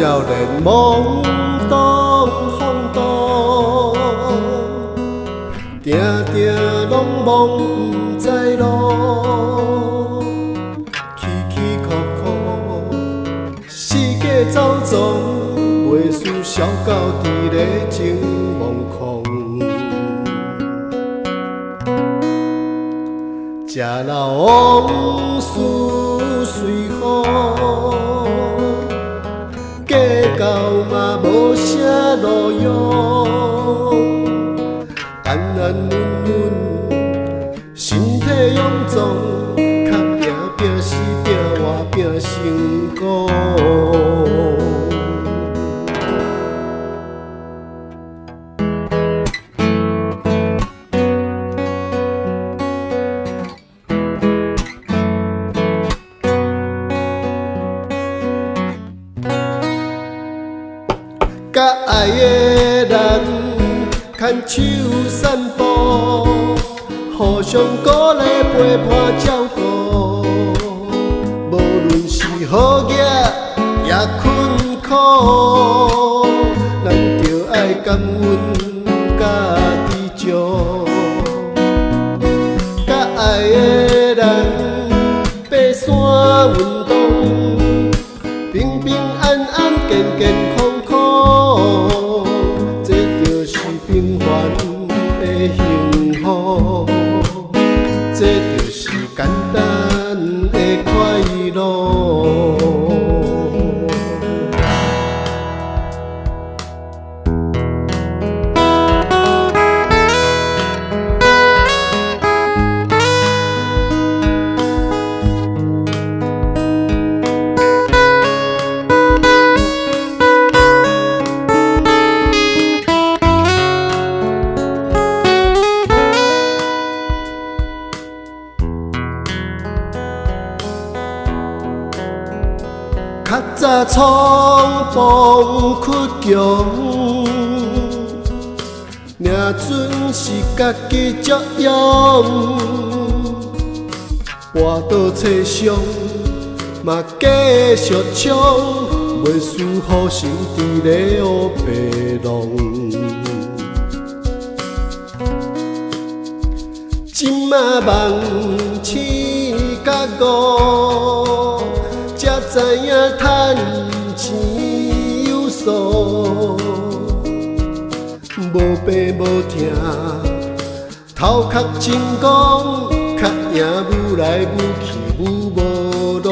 少年懵懂懵懂，定定拢懵不知路，起起伏伏，四界走踪，袂输小狗伫咧情梦空。食老往事随风，计较嘛无啥路用。安安稳稳，身体臃肿，较拼拼死拼活拼成功。甲爱的人牵手散步，互相鼓励陪伴照顾。无论是好业也困苦，咱着爱感恩甲知足。甲爱的人爬山运动，平平安安健健康康。平凡的幸福，这就是简单的快乐。较早闯崩屈强，命准是家己作用。跋倒车上嘛继续冲，袂输好心伫咧黑白弄。今仔梦醒甲午，才知影趁钱有数，无爸无疼，头壳真讲，较赢舞来舞去舞无路。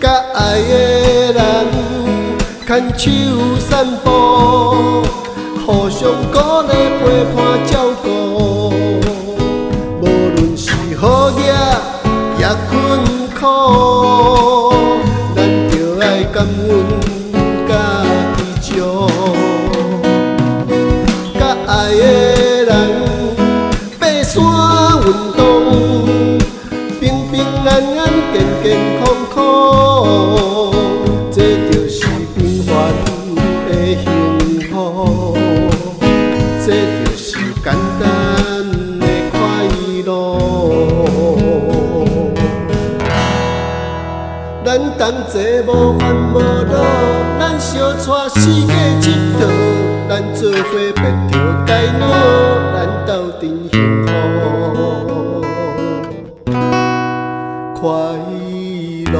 甲爱的人牵手散步，互相鼓励陪伴照顾。无论是好业也困苦，咱着爱感恩甲知足。甲爱的人爬山运动，平平安安健健康康。这就是平凡的幸福，这就是简单的快乐。咱同齐无烦无恼，咱相带世界佚佗，咱做伙别着该恼，咱斗阵幸福快乐。